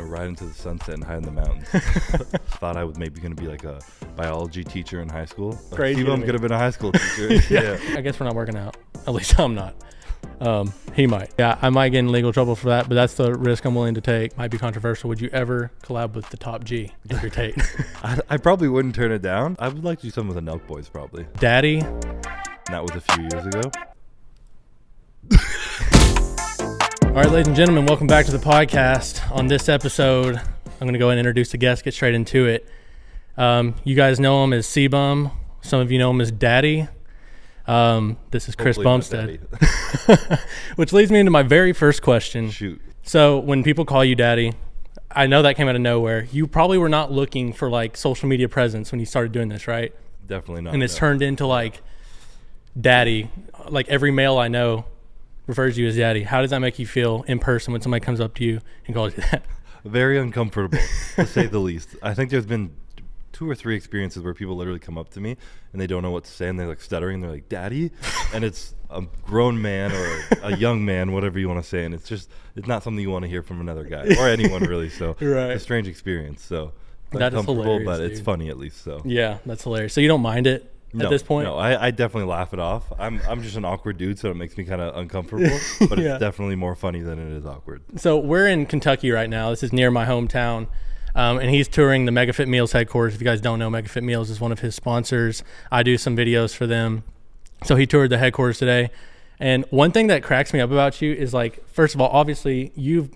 ride into the sunset and hide in the mountains. Thought I was maybe going to be like a biology teacher in high school. Cbum could have been a high school teacher. Yeah. I guess we're not working out. At least I'm not. He might. Yeah, I might get in legal trouble for that, but that's the risk I'm willing to take. Might be controversial. Would you ever collab with the Top G if you're Tate? I probably wouldn't turn it down. I would like to do something with the Nelk boys probably. Daddy? That was a few years ago. All right, ladies and gentlemen, welcome back to the podcast. On this episode, I'm going to go ahead and introduce the guest, get straight into it. You guys know him as Cbum. Some of you know him as Daddy. This is Chris Bumstead. Which leads me into my very first question. Shoot. So when people call you Daddy, I know that came out of nowhere. You probably were not looking for like social media presence when you started doing this, right? Definitely not. And it's turned into like Daddy. Like every male I know refers to you as Daddy. How does that make you feel in person when somebody comes up to you and calls you that? Very uncomfortable, to say the least. I think there's been 2 or 3 experiences where people literally come up to me and they don't know what to say and they're like stuttering. They're like, Daddy? And it's a grown man or a young man, whatever you want to say. And it's not something you want to hear from another guy or anyone really. So right. It's a strange experience. So that is hilarious, but dude. It's funny at least. So yeah, that's hilarious. So you don't mind it at this point? No, I definitely laugh it off. I'm just an awkward dude, so it makes me kind of uncomfortable. But Yeah. It's definitely more funny than it is awkward. So we're in Kentucky right now. This is near my hometown. And he's touring the MegaFit Meals headquarters. If you guys don't know, MegaFit Meals is one of his sponsors. I do some videos for them. So he toured the headquarters today. And one thing that cracks me up about you is like, first of all, obviously you've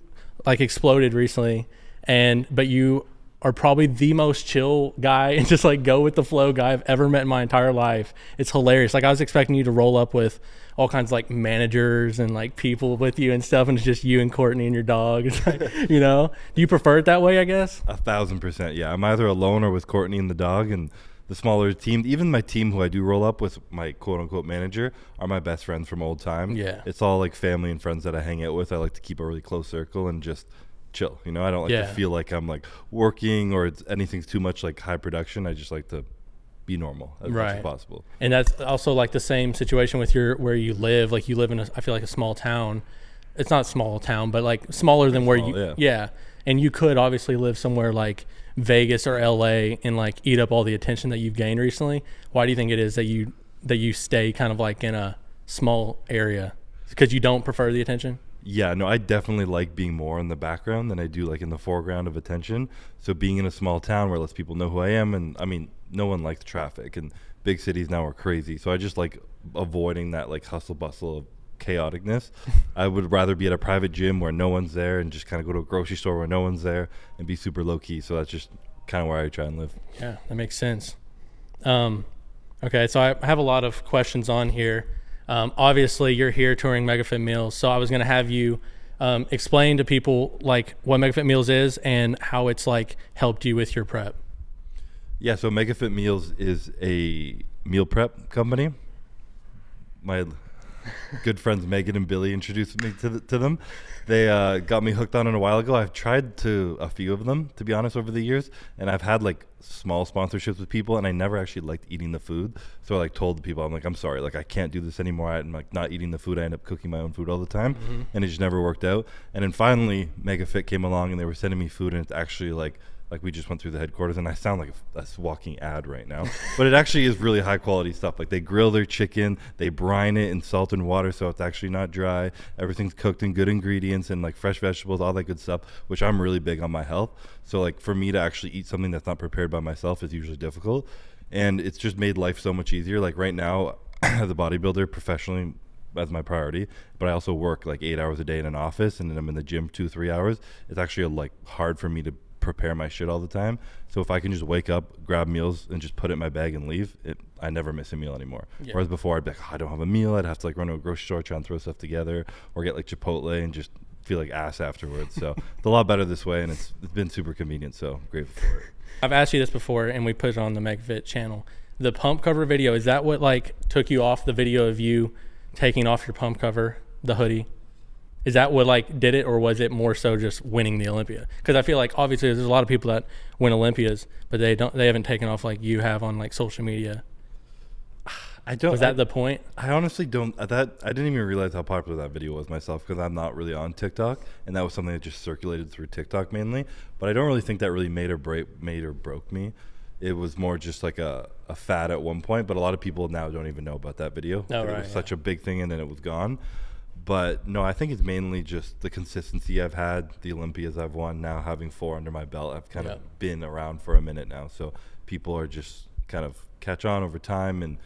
like exploded recently, but you are probably the most chill guy and just like go with the flow guy I've ever met in my entire life. It's hilarious. Like I was expecting you to roll up with all kinds of like managers and like people with you and stuff, and it's just you and Courtney and your dog. It's like, you know, do you prefer it that way, I guess? 1,000%. Yeah. I'm either alone or with Courtney and the dog, and the smaller team, even my team who I do roll up with, my quote unquote manager, are my best friends from old time. Yeah. It's all like family and friends that I hang out with. I like to keep a really close circle and just chill. You know, I don't like to feel like I'm like working or anything's too much like high production. I just like to be normal as much as possible. And that's also like the same situation with where you live. Like you live in I feel like a small town. It's not a small town, but like smaller than where you, yeah. And you could obviously live somewhere like Vegas or LA and like eat up all the attention that you've gained recently. Why do you think it is that you stay kind of like in a small area? Because you don't prefer the attention? Yeah, no, I definitely like being more in the background than I do like in the foreground of attention. So being in a small town where lets people know who I am, and I mean, no one likes traffic, and big cities now are crazy. So I just like avoiding that like hustle bustle of chaoticness. I would rather be at a private gym where no one's there and just kind of go to a grocery store where no one's there and be super low key. So that's just kind of where I try and live. Yeah, that makes sense. Okay, so I have a lot of questions on here. Obviously you're here touring MegaFit Meals, so I was going to have you explain to people like what MegaFit Meals is and how it's like helped you with your prep. Yeah, so MegaFit Meals is a meal prep company. My good friends Megan and Billy introduced me to them. They got me hooked on it a while ago. I've tried a few of them, to be honest, over the years, and I've had like small sponsorships with people, and I never actually liked eating the food. So I like told the people, I'm like, I'm sorry, like I can't do this anymore. I'm like not eating the food. I end up cooking my own food all the time, and it just never worked out. And then finally MegaFit came along, and they were sending me food, and it's actually like we just went through the headquarters, and I sound like a walking ad right now, but it actually is really high quality stuff. Like they grill their chicken, they brine it in salt and water so it's actually not dry. Everything's cooked in good ingredients and like fresh vegetables, all that good stuff, which I'm really big on my health. So like for me to actually eat something that's not prepared by myself is usually difficult, and it's just made life so much easier. Like right now, as a bodybuilder professionally, as my priority, but I also work like 8 hours a day in an office, and then I'm in the gym 2-3 hours. It's actually like hard for me to prepare my shit all the time. So if I can just wake up, grab meals, and just put it in my bag and leave, I never miss a meal anymore. Yeah. Whereas before I'd be like, I don't have a meal. I'd have to like run to a grocery store, try and throw stuff together, or get like Chipotle and just feel like ass afterwards. So it's a lot better this way, and it's been super convenient. So grateful for it. I've asked you this before, and we put it on the MegFit channel. The pump cover video, is that what like took you off the video of you taking off your pump cover, the hoodie? Is that what like did it, or was it more so just winning the Olympia? Because I feel like obviously there's a lot of people that win Olympias, but they haven't taken off like you have on like social media. I don't. Was that the point? I honestly don't. I didn't even realize how popular that video was myself because I'm not really on TikTok, and that was something that just circulated through TikTok mainly. But I don't really think that really made or broke me. It was more just like a fad at one point. But a lot of people now don't even know about that video. Oh, right, it was such a big thing, and then it was gone. But no, I think it's mainly just the consistency I've had, the Olympias I've won. Now having 4 under my belt, I've kind of been around for a minute now, so people are just kind of catch on over time, and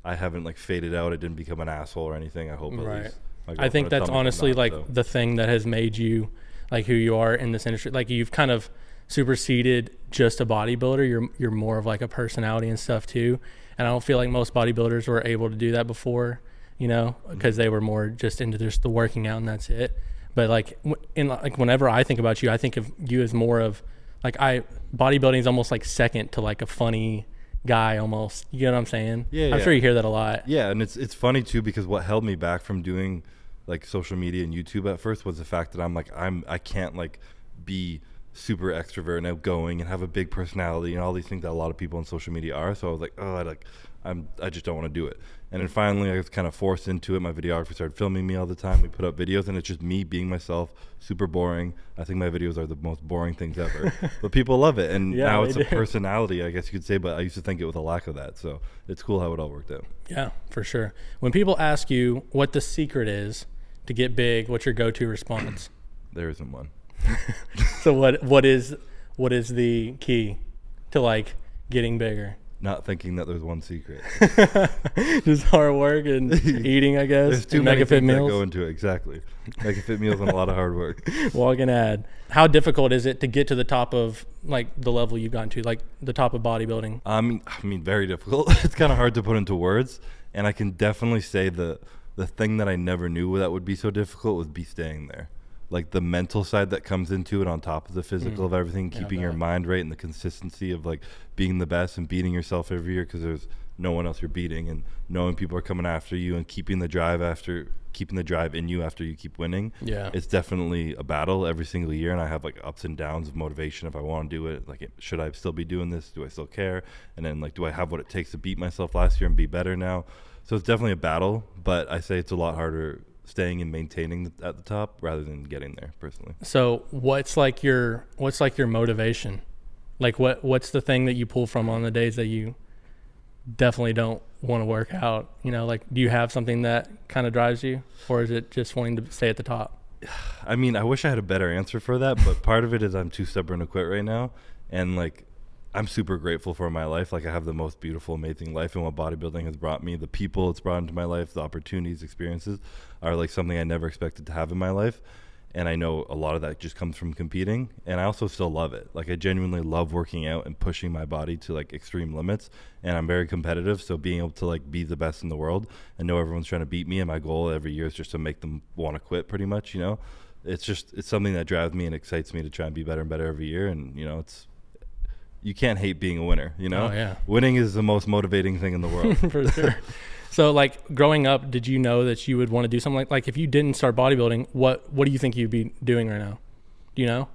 I haven't like faded out. I didn't become an asshole or anything. I hope at least. I think that's honestly the thing that has made you like who you are in this industry. Like you've kind of superseded just a bodybuilder. You're more of like a personality and stuff too. And I don't feel like most bodybuilders were able to do that before, you know, because they were more just into just the working out and that's it. But like whenever I think about you, I think of you as more of like bodybuilding is almost like second to like a funny guy almost. You know what I'm saying? I'm sure you hear that a lot. Yeah, and it's funny too because what held me back from doing like social media and YouTube at first was the fact that I can't like be super extrovert and outgoing and have a big personality and all these things that a lot of people on social media are. So I was like, I just don't want to do it. And then finally I was kind of forced into it. My videographer started filming me all the time. We put up videos and it's just me being myself, super boring. I think my videos are the most boring things ever, but people love it. And now it's a personality, I guess you could say, but I used to think it was a lack of that. So it's cool how it all worked out. Yeah, for sure. When people ask you what the secret is to get big, what's your go-to response? There isn't one. So what is the key to like getting bigger? Not thinking that there's one secret. Just hard work and eating, I guess. There's too many things that go into it. Exactly. Megafit meals and a lot of hard work. Walk an ad. How difficult is it to get to the top of like the level you've gotten to, like the top of bodybuilding? I mean, very difficult. It's kind of hard to put into words, and I can definitely say the thing that I never knew that would be so difficult would be staying there. Like the mental side that comes into it on top of the physical of everything, keeping your mind right and the consistency of like being the best and beating yourself every year because there's no one else you're beating, and knowing people are coming after you and keeping the drive in you after you keep winning. Yeah, it's definitely a battle every single year, and I have like ups and downs of motivation if I want to do it. Like, should I still be doing this? Do I still care? And then like, do I have what it takes to beat myself last year and be better now? So it's definitely a battle, but I say it's a lot harder staying and maintaining at the top rather than getting there personally. So what's like your motivation? Like what's the thing that you pull from on the days that you definitely don't want to work out? You know, like do you have something that kind of drives you, or is it just wanting to stay at the top? I mean, I wish I had a better answer for that, but part of it is I'm too stubborn to quit right now. And like, I'm super grateful for my life. Like I have the most beautiful, amazing life, and what bodybuilding has brought me, the people it's brought into my life, the opportunities, experiences are like something I never expected to have in my life. And I know a lot of that just comes from competing, and I also still love it. Like I genuinely love working out and pushing my body to like extreme limits, and I'm very competitive. So being able to like be the best in the world and know everyone's trying to beat me, and my goal every year is just to make them want to quit pretty much, you know. It's something that drives me and excites me to try and be better and better every year. And you know, you can't hate being a winner, you know? Oh, yeah. Winning is the most motivating thing in the world. For sure. So like growing up, did you know that you would want to do something like if you didn't start bodybuilding, what do you think you'd be doing right now? Do you know?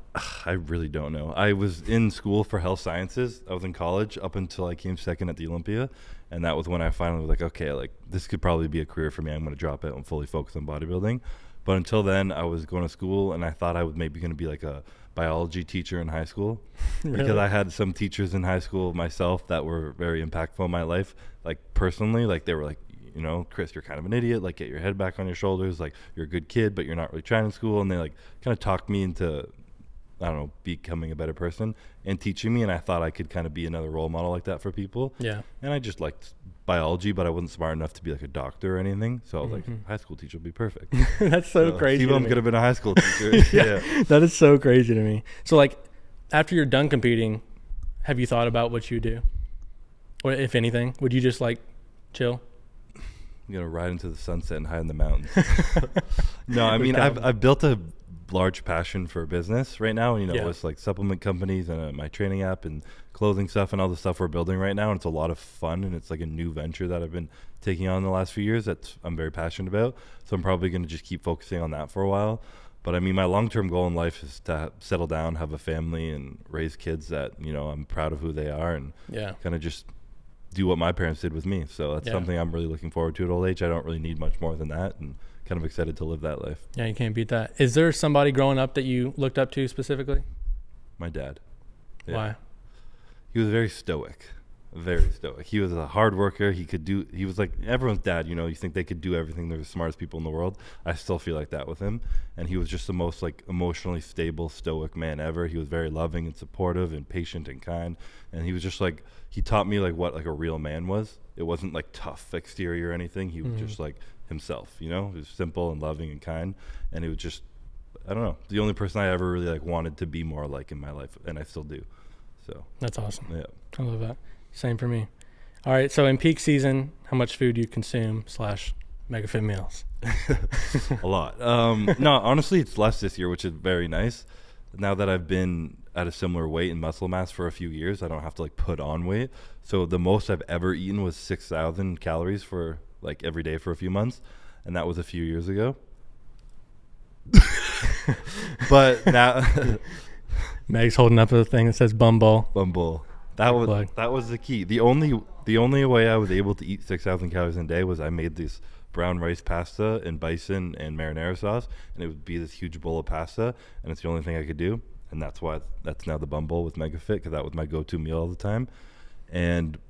I really don't know. I was in school for health sciences. I was in college up until I came second at the Olympia. And that was when I finally was like, okay, like this could probably be a career for me. I'm going to drop it and fully focus on bodybuilding. But until then, I was going to school, and I thought I was maybe going to be like a biology teacher in high school. Really? Because I had some teachers in high school myself that were very impactful in my life. Like personally, like they were like, you know, Chris, you're kind of an idiot. Like, get your head back on your shoulders. Like, you're a good kid, but you're not really trying in school. And they like kind of talked me into, I don't know, becoming a better person and teaching me. And I thought I could kind of be another role model like that for people. Yeah. And I just liked biology, but I wasn't smart enough to be like a doctor or anything. So I was like, high school teacher would be perfect. That's so crazy. Cbum could have been a high school teacher. Yeah. That is so crazy to me. So like, after you're done competing, have you thought about what you do? Or if anything, would you just like chill? I'm going to ride into the sunset and hide in the mountains. No, I mean, I've built a large passion for business right now. You know, it's like supplement companies and my training app and clothing stuff and all the stuff we're building right now. And it's a lot of fun, and it's like a new venture that I've been taking on the last few years that I'm very passionate about. So I'm probably going to just keep focusing on that for a while. But I mean, my long-term goal in life is to settle down, have a family, and raise kids that, you know, I'm proud of who they are, and kind of just do what my parents did with me. So that's something I'm really looking forward to at old age. I don't really need much more than that, and kind of excited to live that life. Yeah, you can't beat that. Is there somebody growing up that you looked up to specifically? My dad. Yeah. Why? He was very stoic. Very stoic. He was a hard worker. He was like everyone's dad, you know, you think they could do everything. They're the smartest people in the world. I still feel like that with him. And he was just the most like emotionally stable, stoic man ever. He was very loving and supportive and patient and kind. And he was just like, he taught me like what like a real man was. It wasn't like tough exterior or anything. He was just like himself, you know. He was simple and loving and kind. And he was just, I don't know, the only person I ever really like wanted to be more like in my life, and I still do. So that's awesome. Yeah, I love that. Same for me. All right, so in peak season, how much food do you consume / MegaFit meals? A lot. No, honestly, it's less this year, which is very nice. Now that I've been at a similar weight and muscle mass for a few years, I don't have to like put on weight. So the most I've ever eaten was 6,000 calories for like every day for a few months, and that was a few years ago. But now Meg's holding up a thing that says Bumble. That was the key. The only way I was able to eat 6,000 calories in a day was I made this brown rice pasta and bison and marinara sauce, and it would be this huge bowl of pasta, and it's the only thing I could do, and that's why that's now the Bumble with MegaFit, because that was my go-to meal all the time.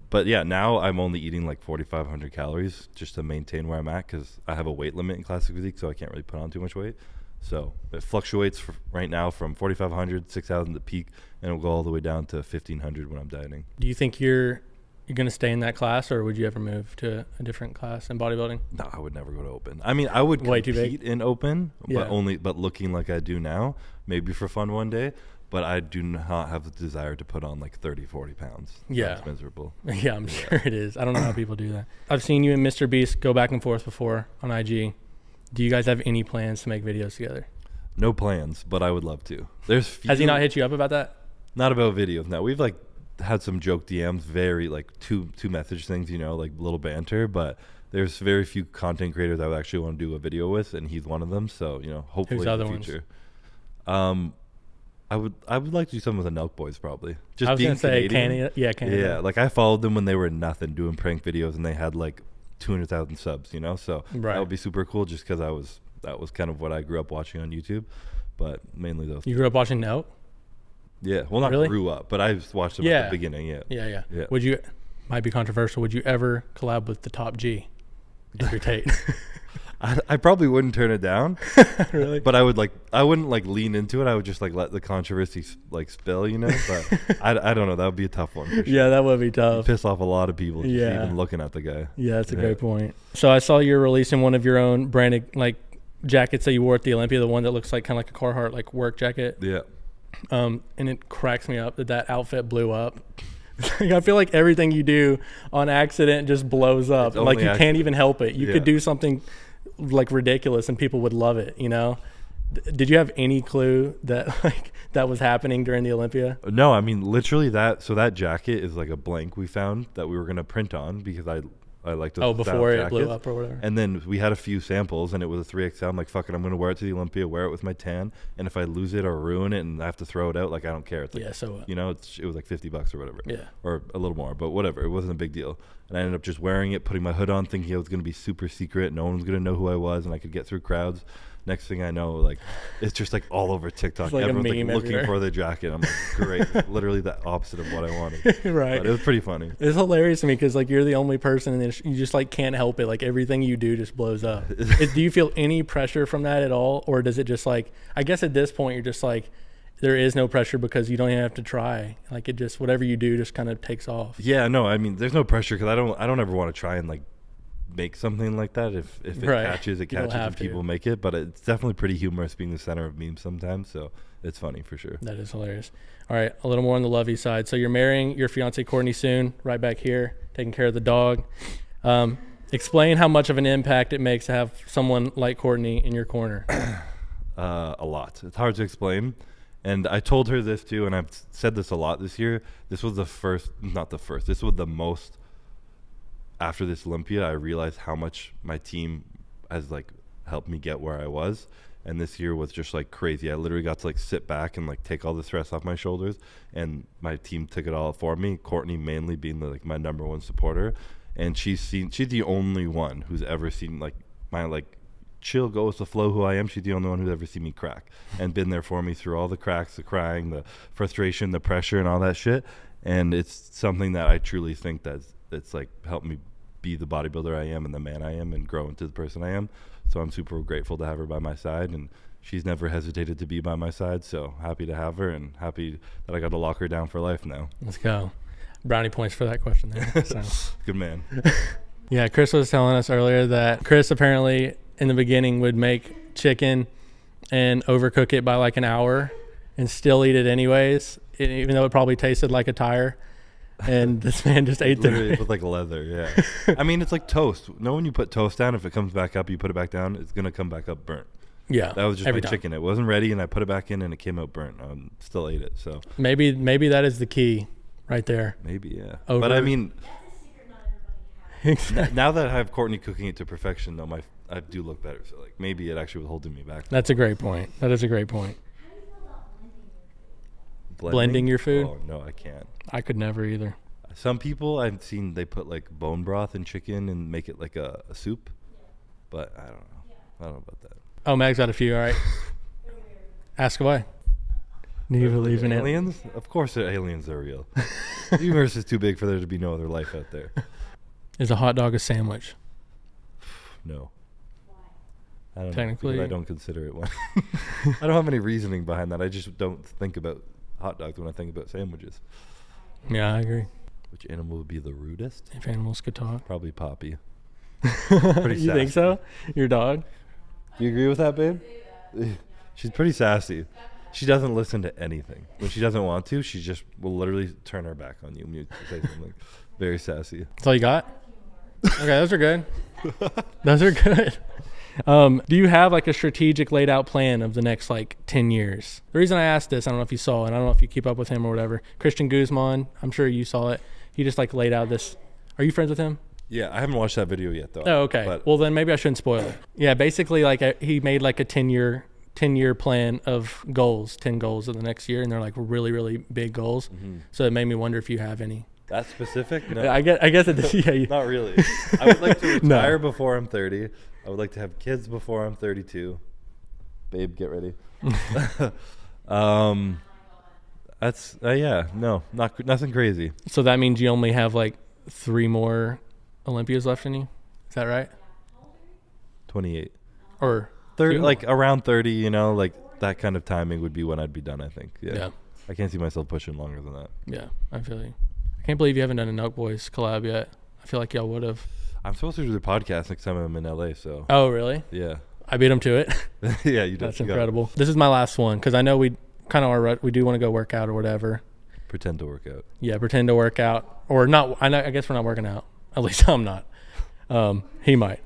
But yeah, now I'm only eating like 4,500 calories just to maintain where I'm at, because I have a weight limit in classic physique, so I can't really put on too much weight. So it fluctuates right now from 4,500, 6,000 to peak, and it'll go all the way down to 1,500 when I'm dieting. Do you think you're going to stay in that class, or would you ever move to a different class in bodybuilding? No, I would never go to open. I mean, I would compete in open, but looking like I do now, maybe for fun one day. But I do not have the desire to put on like 30, 40 pounds. Yeah. That's miserable. Yeah, I'm sure it is. I don't know how people do that. I've seen you and Mr. Beast go back and forth before on IG. Do you guys have any plans to make videos together? No plans, but I would love to. Has he not hit you up about that? Not about videos. No, we've like had some joke DMs, very like two message things, you know, like little banter, but there's very few content creators I would actually want to do a video with, and he's one of them. So, you know, hopefully in the future. I would like to do something with the Nelk boys, probably. Just I was being gonna say Canadian. Canada. Yeah, like I followed them when they were nothing, doing prank videos, and they had like 200,000 subs, you know. So that would be super cool, just because that was kind of what I grew up watching on YouTube, but mainly those. You grew up watching Nelk? Yeah, well, not really? grew up, but I watched them at the beginning. Yeah. Would you? Might be controversial. Would you ever collab with the Top G, Andrew Tate? I probably wouldn't turn it down. Really? But I wouldn't like lean into it. I would just like let the controversy like spill, you know. But I don't know. That would be a tough one. For sure. Yeah, that would be tough. You'd piss off a lot of people just even looking at the guy. Yeah, that's a great point. So I saw you're releasing one of your own branded like jackets that you wore at the Olympia, the one that looks like kind of like a Carhartt like work jacket. Yeah. And it cracks me up that outfit blew up. Like, I feel like everything you do on accident just blows up. Like you can't even help it. You could do something like ridiculous and people would love it, you know. Did you have any clue that like that was happening during the Olympia? No, I mean literally that. So that jacket is like a blank we found that we were gonna print on because I liked those before it jackets. blew up or whatever. And then we had a few samples and it was a 3XL. I'm like, fuck it, I'm gonna wear it to the Olympia, wear it with my tan, and if I lose it or ruin it and I have to throw it out, like I don't care. It's like, so you know, it was like $50 or whatever. Yeah. Or a little more, but whatever. It wasn't a big deal. And I ended up just wearing it, putting my hood on, thinking it was gonna be super secret, no one was gonna know who I was, and I could get through crowds. Next thing I know, like it's just like all over TikTok. Like everyone's like looking everywhere for the jacket. I'm like, great. It's literally the opposite of what I wanted. Right. But it was pretty funny. It's hilarious to me because like you're the only person and you just like can't help it. Like everything you do just blows up. Do you feel any pressure from that at all, or does it just like? I guess at this point you're just like, there is no pressure because you don't even have to try. Like it just whatever you do just kind of takes off. Yeah. No. I mean, there's no pressure because I don't ever want to try and like make something like that. If it catches and people make it, but it's definitely pretty humorous being the center of memes sometimes, so it's funny for sure. That is hilarious. All right, a little more on the lovey side. So you're marrying your fiance Courtney soon, right back here, taking care of the dog. Explain how much of an impact it makes to have someone like Courtney in your corner. A lot. It's hard to explain. And I told her this too, and I've said this a lot this year. This was this was the most. After this Olympia, I realized how much my team has like helped me get where I was. And this year was just like crazy. I literally got to like sit back and like take all the stress off my shoulders, and my team took it all for me. Courtney mainly being like my number one supporter, and she's the only one who's ever seen like my like chill, go with the flow who I am. She's the only one who's ever seen me crack and been there for me through all the cracks, the crying, the frustration, the pressure, and all that shit. And it's something that I truly think that's like helped me be the bodybuilder I am and the man I am and grow into the person I am. So I'm super grateful to have her by my side, and she's never hesitated to be by my side. So happy to have her, and happy that I got to lock her down for life now. Let's go. Brownie points for that question there. So. Good man. Yeah, Chris was telling us earlier that Chris apparently in the beginning would make chicken and overcook it by like an hour and still eat it anyways, even though it probably tasted like a tire. And this man just ate Literally with like leather, yeah. I mean, it's like toast. Know when you put toast down, if it comes back up, you put it back down, it's going to come back up burnt. Yeah. That was just every my time. chicken. It wasn't ready, and I put it back in, and it came out burnt. I still ate it, so. Maybe that is the key right there. Maybe, yeah. Over. But I mean, now that I have Courtney cooking it to perfection, though, I do look better. So like maybe it actually was holding me back. That's a great point. That is a great point. Blending your food? Oh, no, I can't. I could never either. Some people I've seen, they put like bone broth in chicken and make it like a soup, but I don't know. I don't know about that. Oh, Mag's got a few. All right. Ask away. Do you believe in aliens? Of course, aliens are real. The universe is too big for there to be no other life out there. Is a hot dog a sandwich? No. I don't Technically, know, I don't consider it one. I don't have any reasoning behind that. I just don't think about hot dogs when I think about sandwiches. Yeah, I agree. Which animal would be the rudest? If animals could talk. Probably Poppy. Pretty You think so? Your dog? Do you agree with that, babe? She's pretty sassy. She doesn't listen to anything. When she doesn't want to, she just will literally turn her back on you when you say something. Very sassy. That's all you got? Okay, those are good. Those are good. Do you have like a strategic laid out plan of the next like 10 years? The reason I asked this, I don't know if you saw it, I don't know if you keep up with him or whatever. Christian Guzman, I'm sure you saw it. He just like laid out this. Are you friends with him? Yeah, I haven't watched that video yet though. Oh, okay. Well, then maybe I shouldn't spoil it. Yeah, basically like he made like a 10-year plan of goals, 10 goals of the next year, and they're like really, really big goals. Mm-hmm. So it made me wonder if you have any. That specific? No. I guess it. Yeah. Not really. I would like to retire before I'm 30. I would like to have kids before I'm 32. Babe, get ready. That's nothing crazy. So that means you only have like 3 more Olympias left in you. Is that right? 28 or 30, like around 30. You know, like that kind of timing would be when I'd be done. I think. Yeah. I can't see myself pushing longer than that. Yeah, I feel you. I can't believe you haven't done a Nelk Boys collab yet. I feel like y'all would have. I'm supposed to do the podcast next time I'm in LA. So. Oh really? Yeah. I beat him to it. Yeah, you did. That's incredible. This is my last one because I know we kind of are. We do want to go work out or whatever. Pretend to work out. Yeah, pretend to work out or not. I guess we're not working out. At least I'm not. He might.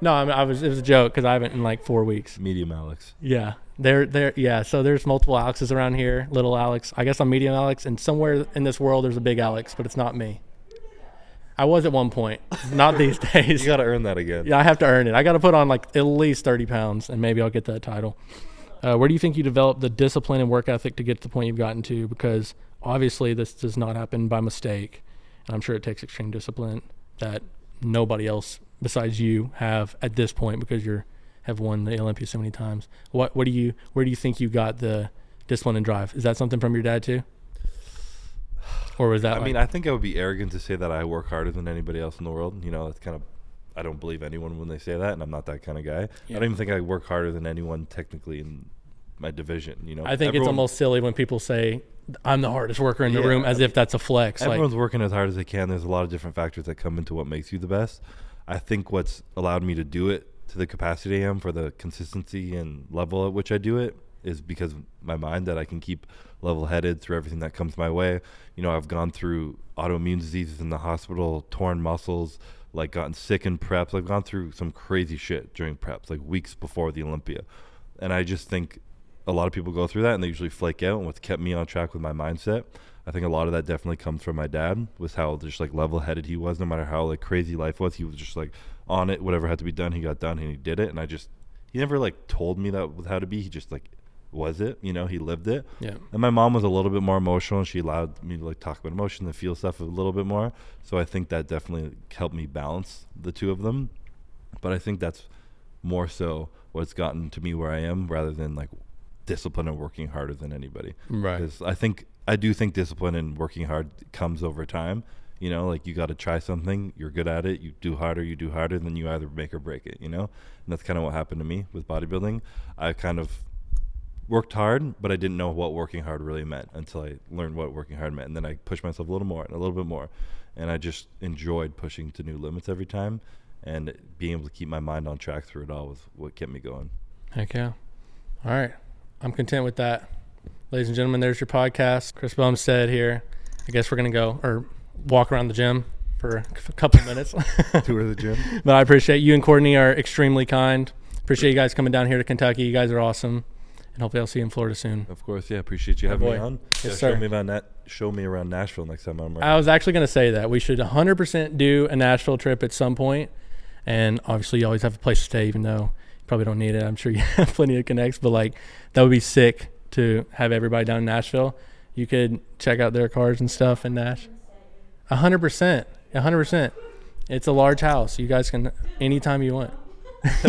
No, it was a joke because I haven't in like 4 weeks. Medium Alex. Yeah. Yeah. So there's multiple Alexes around here. Little Alex. I guess I'm medium Alex, and somewhere in this world there's a big Alex, but it's not me. I was at one point. Not these days. You got to earn that again. Yeah, I have to earn it. I got to put on like at least 30 pounds, and maybe I'll get that title. Where do you think you developed the discipline and work ethic to get to the point you've gotten to? Because obviously this does not happen by mistake, and I'm sure it takes extreme discipline that nobody else besides you have at this point because have won the Olympia so many times. Where do you think you got the discipline and drive? Is that something from your dad too? Or was that? I think I would be arrogant to say that I work harder than anybody else in the world. You know, that's kind of. I don't believe anyone when they say that, and I'm not that kind of guy. Yeah. I don't even think I work harder than anyone technically in my division. You know, I think it's almost silly when people say I'm the hardest worker in the room, as if that's a flex. Everyone's working as hard as they can. There's a lot of different factors that come into what makes you the best. I think what's allowed me to do it to the capacity I am for the consistency and level at which I do it is because of my mind, that I can keep level-headed through everything that comes my way. You know, I've gone through autoimmune diseases in the hospital, torn muscles, like gotten sick in preps. I've gone through some crazy shit during preps, like weeks before the Olympia. And I just think a lot of people go through that and they usually flake out. And what's kept me on track with my mindset, I think a lot of that definitely comes from my dad, was how just like level-headed he was. No matter how like crazy life was, he was just like on it. Whatever had to be done, he got done and he did it. And I just he never like told me that was how to be. He just like was it, you know, he lived it. Yeah. And my mom was a little bit more emotional. She allowed me to like talk about emotion and feel stuff a little bit more. So I think that definitely helped me balance the two of them. But I think that's more so what's gotten to me where I am, rather than like discipline and working harder than anybody. Right. Because I do think discipline and working hard comes over time. You know, like you got to try something, you're good at it, you do harder, then you either make or break it, you know? And that's kind of what happened to me with bodybuilding. I kind of worked hard, but I didn't know what working hard really meant until I learned what working hard meant. And then I pushed myself a little more and a little bit more. And I just enjoyed pushing to new limits every time. And being able to keep my mind on track through it all was what kept me going. Heck yeah. All right. I'm content with that. Ladies and gentlemen, there's your podcast. Chris Bumstead here. I guess we're going to go or walk around the gym for a couple of minutes. Tour the gym. But I appreciate you and Courtney are extremely kind. Appreciate you guys coming down here to Kentucky. You guys are awesome. And hopefully I'll see you in Florida soon. Of course, yeah. Appreciate you having me on. Yes, sir. Show me around Nashville next time I'm around. I was actually going to say that. We should 100% do a Nashville trip at some point. And obviously you always have a place to stay, even though you probably don't need it. I'm sure you have plenty of connects. But, like, that would be sick to have everybody down in Nashville. You could check out their cars and stuff in Nash. 100%. 100%. It's a large house. You guys can anytime you want.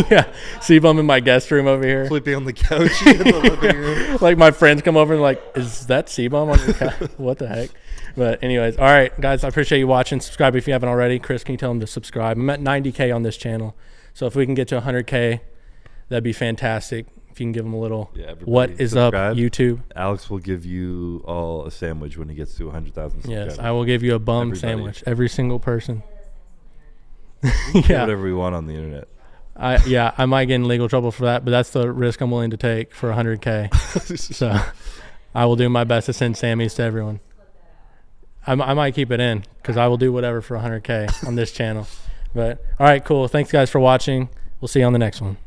Yeah, Cbum in my guest room over here. Flipping on the couch in the living room. Like my friends come over and like, is that Cbum on your couch? What the heck? But anyways, all right, guys, I appreciate you watching. Subscribe if you haven't already. Chris, can you tell them to subscribe? I'm at 90K on this channel. So if we can get to 100K, that'd be fantastic. If you can give them a little, what is subscribe. Up, YouTube? Alex will give you all a sandwich when he gets to 100,000 subscribers. Yes, I will give you a bum sandwich. Every single person. Yeah. Whatever we want on the internet. I might get in legal trouble for that, but that's the risk I'm willing to take for 100K. So I will do my best to send Sammys to everyone. I might keep it in because I will do whatever for 100K on this channel. But all right, cool. Thanks guys for watching. We'll see you on the next one.